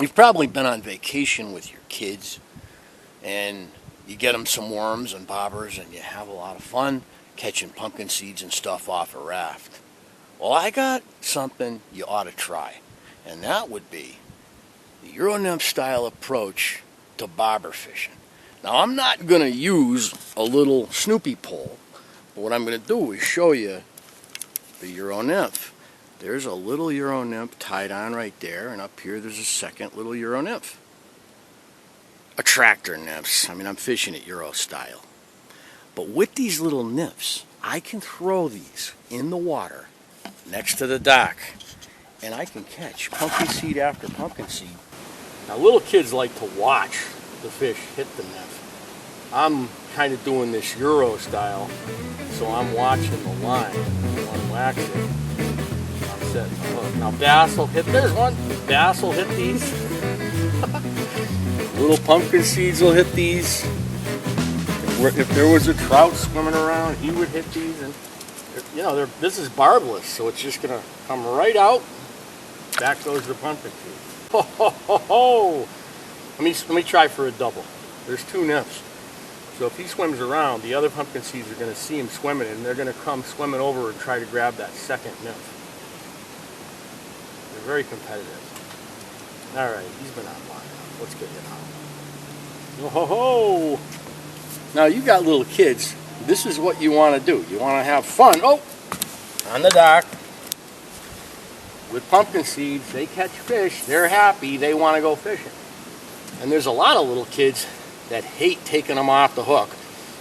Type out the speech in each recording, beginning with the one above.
You've probably been on vacation with your kids and you get them some worms and bobbers and you have a lot of fun catching pumpkin seeds and stuff off a raft. Well, I got something you ought to try, and that would be the Euro nymph style approach to bobber fishing. Now, I'm not going to use a little Snoopy pole, but what I'm going to do is show you the Euro nymph. There's a little Euro nymph tied on right there, and up here there's a second little Euro nymph. Attractor nymphs. I mean, I'm fishing it Euro style. But with these little nymphs, I can throw these in the water next to the dock, and I can catch pumpkin seed after pumpkin seed. Now, little kids like to watch the fish hit the nymph. I'm kind of doing this Euro style, so I'm watching the line. I'm waxing it. I'm setting the hook. Now, bass will hit. There's one. Bass will hit these. Little pumpkin seeds will hit these. If there was a trout swimming around, he would hit these. And you know, this is barbless, so it's just gonna come right out. Back goes the pumpkin seed. Ho ho ho ho! Let me try for a double. There's two nymphs. So if he swims around, the other pumpkin seeds are gonna see him swimming, and they're gonna come swimming over and try to grab that second nymph. They're very competitive. All right, he's been on line. Let's get him out. Oh ho ho! Now you got little kids. This is what you want to do. You want to have fun. Oh, on the dock with pumpkin seeds. They catch fish. They're happy. They want to go fishing. And there's a lot of little kids that hate taking them off the hook,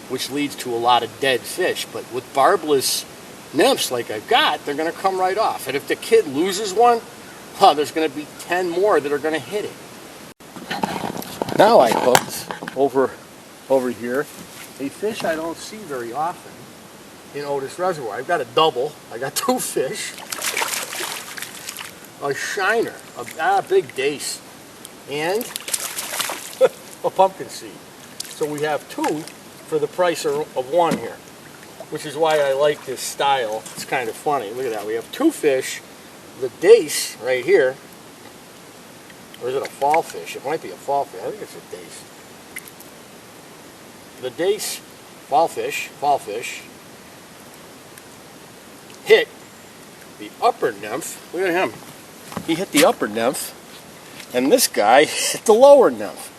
which leads to a lot of dead fish. But with barbless nymphs like I've got, they're going to come right off. And if the kid loses one, there's going to be 10 more that are going to hit it. Now I hooked over here a fish I don't see very often in Otis Reservoir. I've got a double. I got two fish. A shiner, a big dace, and a pumpkin seed. So we have two for the price of one here, which is why I like this style. It's kind of funny. Look at that. We have two fish. The dace right here. Or is it a fall fish? It might be a fall fish. I think it's a dace. The dace, fall fish, hit the upper nymph. Look at him. He hit the upper nymph, and this guy hit the lower nymph.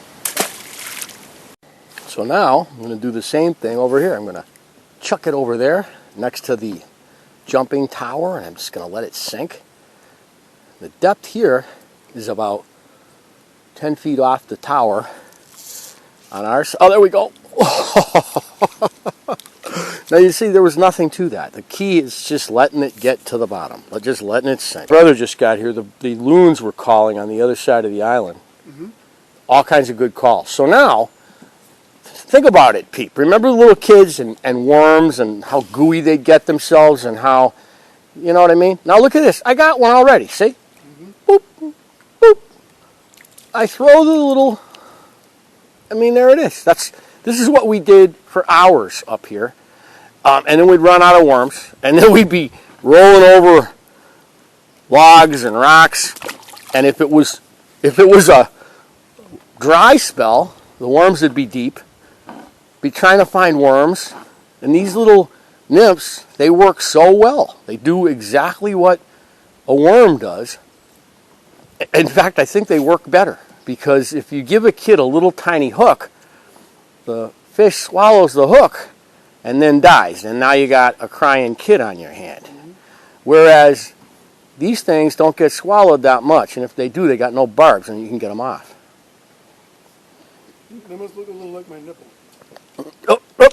So now I'm going to do the same thing over here. I'm going to chuck it over there next to the jumping tower, and I'm just going to let it sink. The depth here is about 10 feet off the tower on our side. Oh, there we go. Now you see there was nothing to that. The key is just letting it get to the bottom. Just letting it sink. Brother just got here. The loons were calling on the other side of the island. Mm-hmm. All kinds of good calls. So now, think about it, Pete. Remember the little kids and worms and how gooey they'd get themselves and how, you know what I mean? Now look at this. I got one already. See? Boop, boop. I throw the little, I mean, there it is. This is what we did for hours up here. And then we'd run out of worms. And then we'd be rolling over logs and rocks. And if it was a dry spell, the worms would be deep. Be trying to find worms. And these little nymphs, they work so well. They do exactly what a worm does. In fact, I think they work better, because if you give a kid a little tiny hook, the fish swallows the hook and then dies, and now you got a crying kid on your hand. Mm-hmm. Whereas these things don't get swallowed that much, and if they do, they got no barbs, and you can get them off. They must look a little like my nipple. Oh, oh.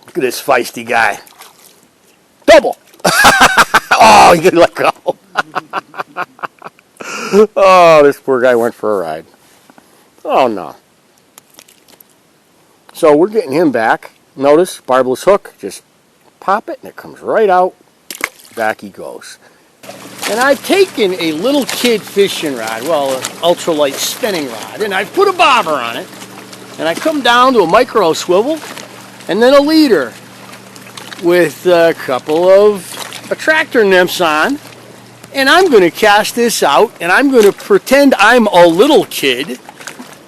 Look at this feisty guy. Double! Oh, he didn't let go. Oh, this poor guy went for a ride. Oh, no. So we're getting him back. Notice, barbless hook. Just pop it, and it comes right out. Back he goes. And I've taken a little kid fishing rod, well, an ultralight spinning rod, and I've put a bobber on it. And I come down to a micro swivel, and then a leader with a couple of attractor nymphs on. And I'm going to cast this out, and I'm going to pretend I'm a little kid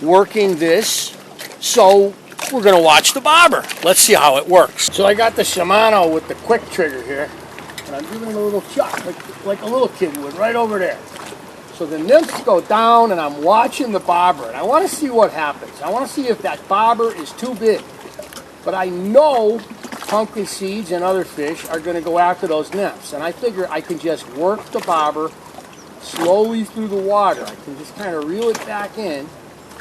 working this. So we're going to watch the bobber. Let's see how it works. So I got the Shimano with the quick trigger here, and I'm giving it a little chuck, like a little kid would, right over there. So the nymphs go down, and I'm watching the bobber, and I want to see what happens. I want to see if that bobber is too big. But I know pumpkin seeds and other fish are going to go after those nymphs, and I figure I can just work the bobber slowly through the water. I can just kind of reel it back in,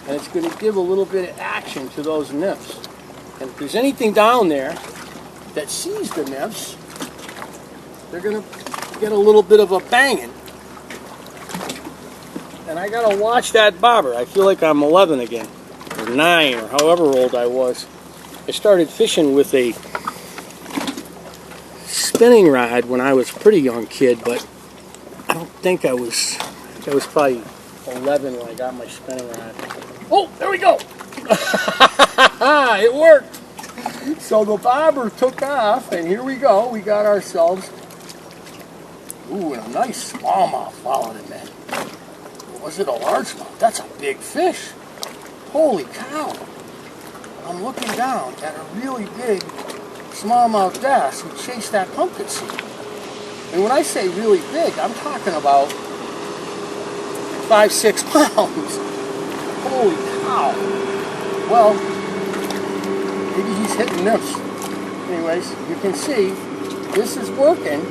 and it's going to give a little bit of action to those nymphs. And if there's anything down there that sees the nymphs, they're going to get a little bit of a banging. And I got to watch that bobber. I feel like I'm 11 again, or 9, or however old I was. I started fishing with a spinning rod when I was a pretty young kid, but I don't think I was probably 11 when I got my spinning rod. Oh, there we go! It worked! So the bobber took off, and here we go. We got ourselves, ooh, and a nice smallmouth followed in there. Was it a largemouth? That's a big fish. Holy cow! I'm looking down at a really big smallmouth bass who chased that pumpkin seed. And when I say really big, I'm talking about 5-6 pounds. Holy cow. Well, maybe he's hitting nymphs. Anyways, you can see this is working,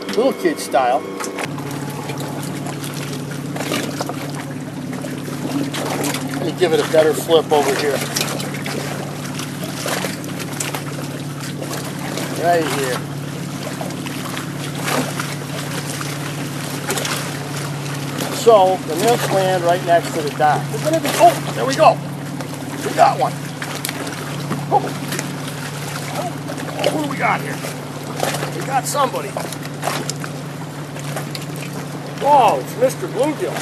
little kid style. Let me give it a better flip over here. Right here. So the nymphs land right next to the dock. They're gonna be, oh, there we go. We got one. Oh. Oh, who do we got here? We got somebody. Whoa, it's Mr. Bluegill.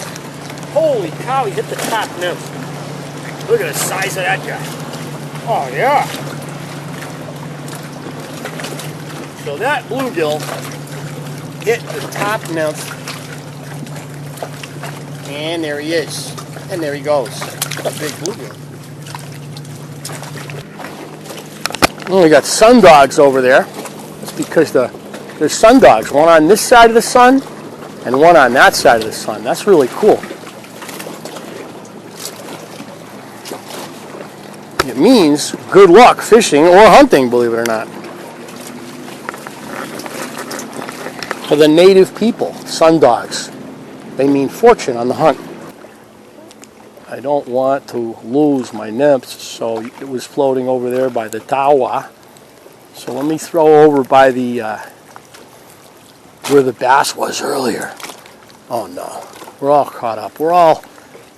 Holy cow, he hit the top nymph. Look at the size of that guy. Oh yeah. So that bluegill hit the top nymph, and there he is, and there he goes, a big bluegill. Well, we got sun dogs over there. That's because there's sun dogs, one on this side of the sun and one on that side of the sun. That's really cool. It means good luck fishing or hunting, believe it or not. For the native people, sun dogs, they mean fortune on the hunt. I don't want to lose my nymphs, so it was floating over there by the tawa. So let me throw over by the where the bass was earlier. Oh no, we're all caught up. We're all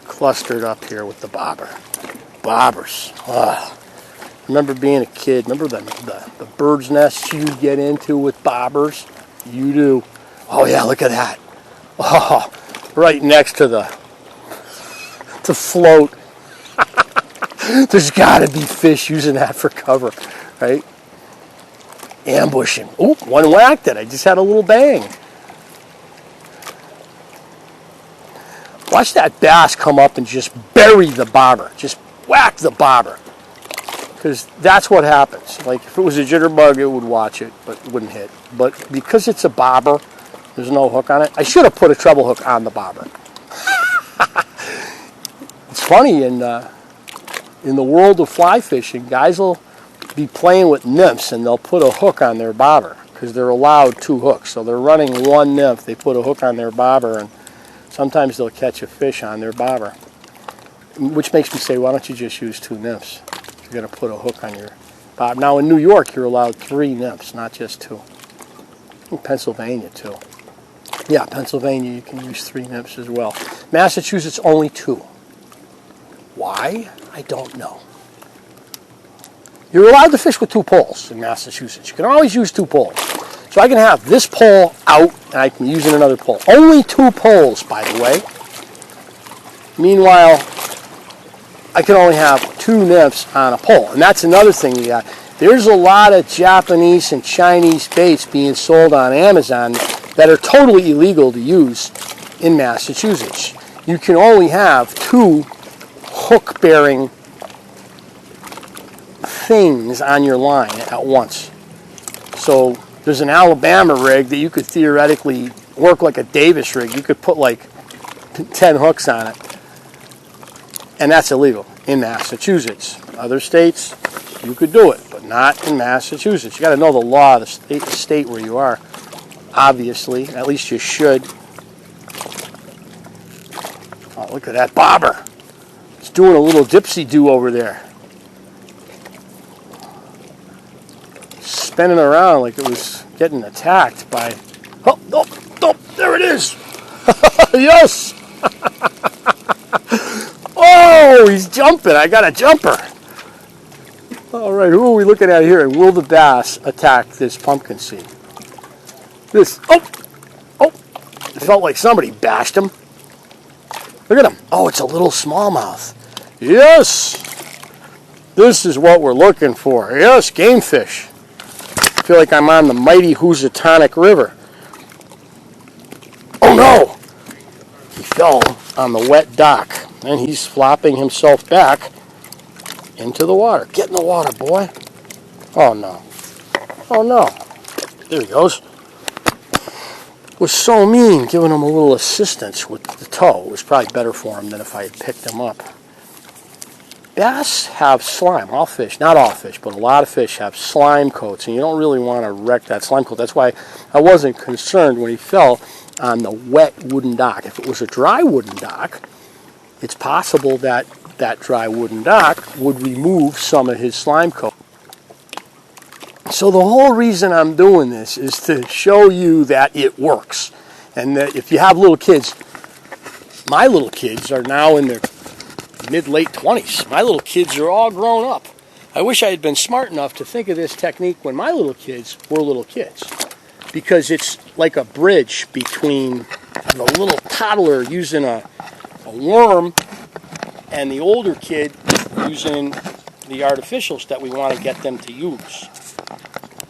clustered up here with the bobber. Bobbers. Remember being a kid? Remember the bird's nests you'd get into with bobbers? You do. Oh yeah, look at that. Oh, right next to the float. There's got to be fish using that for cover, right? Ambushing. Oh, one whacked it. I just had a little bang. Watch that bass come up and just bury the bobber. Just whack the bobber. Because that's what happens. Like if it was a jitterbug, it would watch it, but it wouldn't hit. But because it's a bobber, there's no hook on it. I should have put a treble hook on the bobber. It's funny, in the world of fly fishing, guys will be playing with nymphs and they'll put a hook on their bobber because they're allowed 2 hooks. So they're running one nymph, they put a hook on their bobber, and sometimes they'll catch a fish on their bobber. Which makes me say, why don't you just use 2 nymphs? You're going to put a hook on your bobber. Now in New York, you're allowed 3 nymphs, not just 2. In Pennsylvania too. Yeah, Pennsylvania, you can use 3 nymphs as well. Massachusetts, only 2. Why? I don't know. You're allowed to fish with 2 poles in Massachusetts. You can always use 2 poles. So I can have this pole out, and I can use another pole. Only 2 poles, by the way. Meanwhile, I can only have 2 nymphs on a pole. And that's another thing you got. There's a lot of Japanese and Chinese baits being sold on Amazon that are totally illegal to use in Massachusetts. You can only have 2 hook-bearing things on your line at once. So there's an Alabama rig that you could theoretically work like a Davis rig. You could put like 10 hooks on it. And that's illegal in Massachusetts. Other states, you could do it, but not in Massachusetts. You got to know the law of the state where you are. Obviously, at least you should. Oh, look at that bobber. It's doing a little dipsy-do over there. Spinning around like it was getting attacked by... Oh, oh, oh, there it is. Yes. Oh, he's jumping. I got a jumper. All right, who are we looking at here? And will the bass attack this pumpkin seed? This, oh, it felt like somebody bashed him. Look at him. Oh, it's a little smallmouth. Yes, this is what we're looking for. Yes, game fish. I feel like I'm on the mighty Housatonic River. Oh no! He fell on the wet dock, and he's flopping himself back into the water. Get in the water, boy. Oh no. Oh no. There he goes. Was so mean giving him a little assistance with the toe. It was probably better for him than if I had picked him up. Bass have slime. All fish, not all fish, but a lot of fish have slime coats, and you don't really want to wreck that slime coat. That's why I wasn't concerned when he fell on the wet wooden dock. If it was a dry wooden dock, it's possible that that dry wooden dock would remove some of his slime coat. So the whole reason I'm doing this is to show you that it works. And that if you have little kids, my little kids are now in their mid-late 20s. My little kids are all grown up. I wish I had been smart enough to think of this technique when my little kids were little kids. Because it's like a bridge between the little toddler using a worm and the older kid using the artificials that we want to get them to use.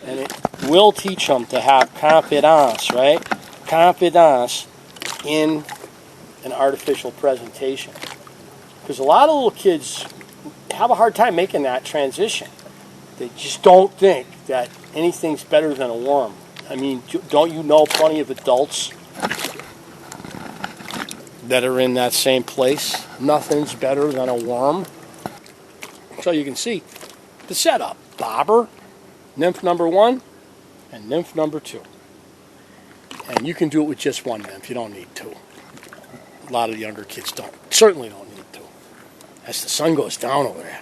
And it will teach them to have confidence, right? Confidence in an artificial presentation. Because a lot of little kids have a hard time making that transition. They just don't think that anything's better than a worm. I mean, don't you know plenty of adults that are in that same place? Nothing's better than a worm. So you can see the setup. Bobber, nymph number 1, and nymph number 2. And you can do it with just one nymph. You don't need 2. A lot of the younger kids certainly don't need 2. As the sun goes down over there.